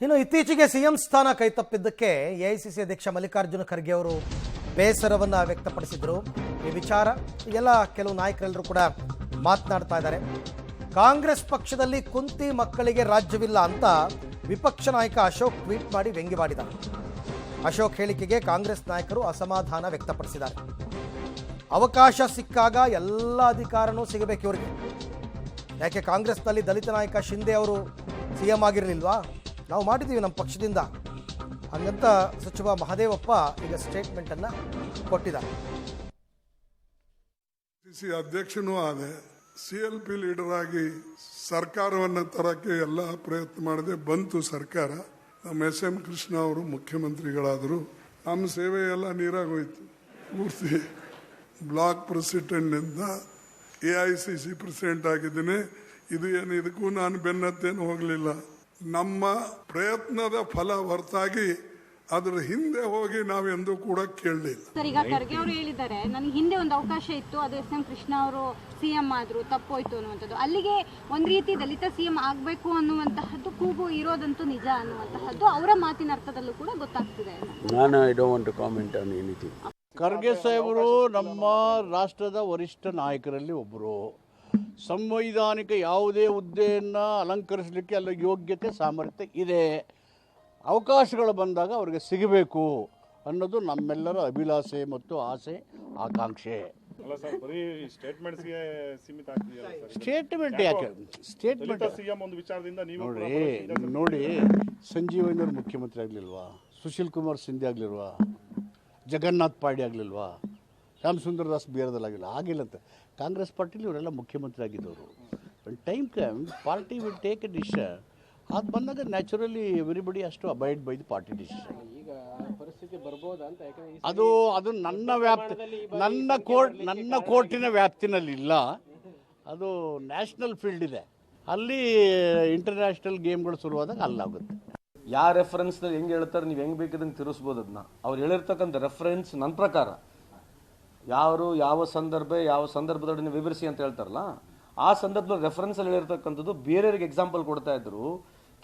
ಇನ್ನು ಇತ್ತೀಚೆಗೆ ಸಿಎಂ ಸ್ಥಾನ ಕೈತಪ್ಪಿದ್ದಕ್ಕೆ ಎಐಸಿಸಿ ಅಧ್ಯಕ್ಷ ಮಲ್ಲಿಕಾರ್ಜುನ ಖರ್ಗೆ ಅವರು ಬೇಸರವನ್ನು ವ್ಯಕ್ತಪಡಿಸಿದರು. ಈ ವಿಚಾರ ಎಲ್ಲ ಕೆಲವು ನಾಯಕರೆಲ್ಲರೂ ಕೂಡ ಮಾತನಾಡ್ತಾ ಇದ್ದಾರೆ. ಕಾಂಗ್ರೆಸ್ ಪಕ್ಷದಲ್ಲಿ ಕುಂತಿ ಮಕ್ಕಳಿಗೆ ರಾಜ್ಯವಿಲ್ಲ ಅಂತ ವಿಪಕ್ಷ ನಾಯಕ ಅಶೋಕ್ ಟ್ವೀಟ್ ಮಾಡಿ ವ್ಯಂಗ್ಯವಾಡಿದ್ದಾರೆ. ಅಶೋಕ್ ಹೇಳಿಕೆಗೆ ಕಾಂಗ್ರೆಸ್ ನಾಯಕರು ಅಸಮಾಧಾನ ವ್ಯಕ್ತಪಡಿಸಿದ್ದಾರೆ. ಅವಕಾಶ ಸಿಕ್ಕಾಗ ಎಲ್ಲ ಅಧಿಕಾರನೂ ಸಿಗಬೇಕು ಇವರಿಗೆ. ಯಾಕೆ ಕಾಂಗ್ರೆಸ್ನಲ್ಲಿ ದಲಿತ ನಾಯಕ ಶಿಂದೆ ಅವರು ಸಿಎಂ ಆಗಿರಲಿಲ್ವಾ? ನಾವು ಮಾಡಿದ್ದೀವಿ ನಮ್ಮ ಪಕ್ಷದಿಂದ ಹಂಗಂತ ಸಚಿವ ಮಹದೇವಪ್ಪ ಈಗ ಸ್ಟೇಟ್ಮೆಂಟ್ ಅನ್ನ ಕೊಟ್ಟಿದ್ದಾರೆ. ಅಧ್ಯಕ್ಷನೂ ಆದೆ, CLP ಲೀಡರ್ ಆಗಿ ಸರ್ಕಾರವನ್ನು ತರಕ್ಕೆ ಎಲ್ಲ ಪ್ರಯತ್ನ ಮಾಡಿದೆ. ಬಂತು ಸರ್ಕಾರ. ನಮ್ಮ SM ಕೃಷ್ಣ ಅವರು ಮುಖ್ಯಮಂತ್ರಿಗಳಾದರು. ನಮ್ಮ ಸೇವೆ ಎಲ್ಲ ನೀರಾಗೋಯ್ತು. ಪೂರ್ತಿ ಬ್ಲಾಕ್ ಪ್ರೆಸಿಡೆಂಟ್ನಿಂದ AICC ಪ್ರೆಸಿಡೆಂಟ್ ಆಗಿದ್ದೇನೆ. ಇದು ಏನು, ಇದಕ್ಕೂ ನಾನು ಬೆನ್ನತ್ತೇನು ಹೋಗಲಿಲ್ಲ. ನಮ್ಮ ಪ್ರಯತ್ನದ ಫಲ ಹೊರತಾಗಿ ಅದರ ಹಿಂದೆ ಹೋಗಿ ನಾವೆಂದೂ ಕೂಡ ಕೇಳಲಿಲ್ಲ. ಸರ್, ಈಗ ಖರ್ಗೆ ಅವರು ಹೇಳಿದ್ದಾರೆ, ನನಗೆ ಹಿಂದೆ ಒಂದು ಅವಕಾಶ ಇತ್ತು, ಅದು SM ಕೃಷ್ಣ ಅವರು CM ಆದ್ರು, ತಪ್ಪೋಯ್ತು ಅನ್ನುವಂಥದ್ದು. ಅಲ್ಲಿಗೆ ಒಂದು ರೀತಿ ದಲಿತ CM ಆಗಬೇಕು ಅನ್ನುವಂತಹದ್ದು ಕೂಗು ಇರೋದಂತೂ ನಿಜ ಅನ್ನುವಂತಹದ್ದು ಅವರ ಮಾತಿನ ಅರ್ಥದಲ್ಲೂ ಕೂಡ ಗೊತ್ತಾಗ್ತಿದೆ. I don't want to comment on anything. Kharge ಸಾಹೇಬರು ನಮ್ಮ ರಾಷ್ಟ್ರದ ವರಿಷ್ಠ ನಾಯಕರಲ್ಲಿ ಒಬ್ಬರು. ಸಂವೈಧಾನಿಕ ಯಾವುದೇ ಹುದ್ದೆಯನ್ನು ಅಲಂಕರಿಸಲಿಕ್ಕೆ ಅಲ್ಲಿ ಯೋಗ್ಯತೆ ಸಾಮರ್ಥ್ಯ ಇದೆ. ಅವಕಾಶಗಳು ಬಂದಾಗ ಅವರಿಗೆ ಸಿಗಬೇಕು ಅನ್ನೋದು ನಮ್ಮೆಲ್ಲರ ಅಭಿಲಾಷೆ ಮತ್ತು ಆಸೆ, ಆಕಾಂಕ್ಷೆ. ಸ್ಟೇಟ್ಮೆಂಟ್ ಯಾಕೆ? ಸ್ಟೇಟ್ಮೆಂಟ್ ನೋಡಿ, ಸಂಜೀವಯ್ಯನವರು ಮುಖ್ಯಮಂತ್ರಿ ಆಗಲಿಲ್ವಾ? ಸುಶೀಲ್ ಕುಮಾರ್ ಸಿಂಧೆ ಆಗಲಿಲ್ವಾ? ಜಗನ್ನಾಥ್ ಪಾಡಿ ಆಗಲಿಲ್ವಾ? ರಾಮಸುಂದರ್ ದಾಸ್ ಬಿಹಾರದಲ್ಲಾಗಿಲ್ಲ, ಆಗಿಲ್ಲಂತೆ. ಕಾಂಗ್ರೆಸ್ ಪಾರ್ಟಿಲಿ ಇವರೆಲ್ಲ ಮುಖ್ಯಮಂತ್ರಿ ಆಗಿದ್ದವರು. Time party will take a decision. ಅದು ಬಂದಾಗ ನ್ಯಾಚುರಲಿ ಎವ್ರಿಬಡಿ ಅಷ್ಟು abide by the party decision. ಈಗ ಪರಿಸ್ಥಿತಿ ಬರ್ಬೋದಾ ಅಂತ? ಅದು ನನ್ನ ಕೋರ್ಟಿನ ವ್ಯಾಪ್ತಿನಲ್ಲಿಲ್ಲ. ಅದು ನ್ಯಾಷನಲ್ ಫೀಲ್ಡ್ ಇದೆ. ಅಲ್ಲಿ ಇಂಟರ್ನ್ಯಾಷನಲ್ ಗೇಮ್ಗಳು ಶುರುವಾದಾಗ ಅಲ್ಲಾಗುತ್ತೆ. ಯಾವ ರೆಫರೆನ್ಸ್ನಲ್ಲಿ ಹೆಂಗೆ ಹೇಳ್ತಾರೆ, ನೀವು ಹೆಂಗೆ ಬೇಕಿದಂಗೆ ತಿರ್ಸ್ಬೋದು. ಅದನ್ನ ಅವ್ರು ಹೇಳಿರ್ತಕ್ಕಂಥ ರೆಫರೆನ್ಸ್ ನನ್ನ ಪ್ರಕಾರ ಯಾವ ಸಂದರ್ಭದೊಡನೆ ವಿವರಿಸಿ ಅಂತ ಹೇಳ್ತಾರಲ್ಲ, ಆ ಸಂದರ್ಭದಲ್ಲಿ ರೆಫರೆನ್ಸಲ್ಲಿ ಹೇಳಿರ್ತಕ್ಕಂಥದ್ದು ಬೇರೆಯವ್ರಿಗೆ ಎಕ್ಸಾಂಪಲ್ ಕೊಡ್ತಾ ಇದ್ರು.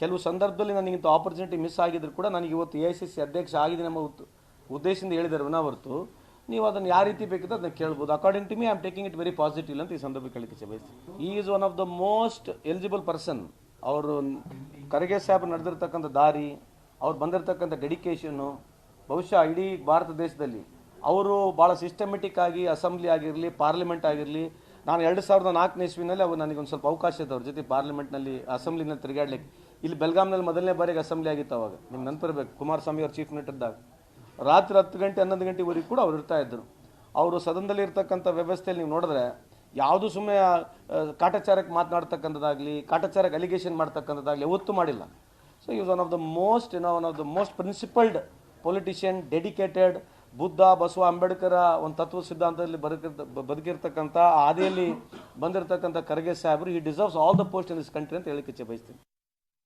ಕೆಲವು ಸಂದರ್ಭದಲ್ಲಿ ನನಗಿಂತ ಆಪರ್ಚುನಿಟಿ ಮಿಸ್ ಆಗಿದ್ರು ಕೂಡ ನನಗೆ ಇವತ್ತು AICC ಅಧ್ಯಕ್ಷ ಆಗಿದೆ ನಮ್ಮ ಉದ್ದೇಶದಿಂದ ಹೇಳಿದ್ದಾರೆ ಹೊರತು ನೀವು ಅದನ್ನು ಯಾವ ರೀತಿ ಬೇಕಿದ್ರೆ ಅದನ್ನ ಕೇಳ್ಬೋದು. According to me I am taking it very positive ಅಂತ ಈ ಸಂದರ್ಭ ಕೇಳಲಿಕ್ಕೆ ಬಯಸ್ತೀನಿ. ಈ is one of the most eligible person. ಅವರು ಖರ್ಗೆ ಸಾಹೇಬ್ ನಡೆದಿರ್ತಕ್ಕಂಥ ದಾರಿ, ಅವ್ರು ಬಂದಿರತಕ್ಕಂಥ ಡೆಡಿಕೇಶನ್ನು, ಬಹುಶಃ ಇಡೀ ಭಾರತ ದೇಶದಲ್ಲಿ ಅವರು ಭಾಳ ಸಿಸ್ಟಮೆಟಿಕ್ ಆಗಿ ಅಸೆಂಬ್ಲಿ ಆಗಿರಲಿ, ಪಾರ್ಲಿಮೆಂಟ್ ಆಗಿರಲಿ. ನಾನು 2004 ಇಸ್ವಿನಲ್ಲಿ ಅವ್ರು ನನಗೊಂದು ಸ್ವಲ್ಪ ಅವಕಾಶ ಇತ್ತು ಅವ್ರ ಜೊತೆ ಪಾರ್ಲಿಮೆಂಟ್ನಲ್ಲಿ ಅಸೆಂಬ್ಲಿನಲ್ಲಿ ತಿರುಗಾಡ್ಲಿಕ್ಕೆ. ಇಲ್ಲಿ ಬೆಳಗಾಂನಲ್ಲಿ ಮೊದಲನೇ ಬಾರಿಗೆ ಅಸೆಂಬ್ಲಿ ಆಗಿತ್ತು. ಅವಾಗ ನಿಮ್ಗೆ ನೆನಪಿರಬೇಕು, ಕುಮಾರಸ್ವಾಮಿ ಅವ್ರ ಚೀಫ್ ಮಿನಿಸ್ಟರ್ ಇದ್ದಾಗ ರಾತ್ರಿ 10 ಗಂಟೆ 11 ಗಂಟೆವರೆಗೂ ಕೂಡ ಅವ್ರು ಇರ್ತಾ ಇದ್ರು. ಅವರು ಸದನದಲ್ಲಿ ಇರ್ತಕ್ಕಂಥ ವ್ಯವಸ್ಥೆಯಲ್ಲಿ ನೀವು ನೋಡಿದ್ರೆ ಯಾವುದು ಸುಮ್ಮನೆ ಕಾಟಾಚಾರಕ್ಕೆ ಮಾತನಾಡ್ತಕ್ಕಂಥದ್ದಾಗಲಿ, ಕಾಟಾಚಾರಕ್ಕೆ ಅಲಿಗೇಷನ್ ಮಾಡ್ತಕ್ಕಂಥದ್ದಾಗಲಿ ಯಾವತ್ತೂ ಮಾಡಿಲ್ಲ. So is one of the most principled politician, dedicated. Buddha, Basava, Ambedkar ಒಂದು ತತ್ವ ಸಿದ್ಧಾಂತದಲ್ಲಿ ಬದುಕಿರ್ತಕ್ಕಂಥ ಹಾದಿಯಲ್ಲಿ ಬಂದಿರತಕ್ಕಂಥ ಖರ್ಗೆ ಸಾಹೇಬರು, ಈ deserves all the post in this country ಅಂತ ಹೇಳಿಕ್ಕೆ ಬಯಸ್ತೀನಿ.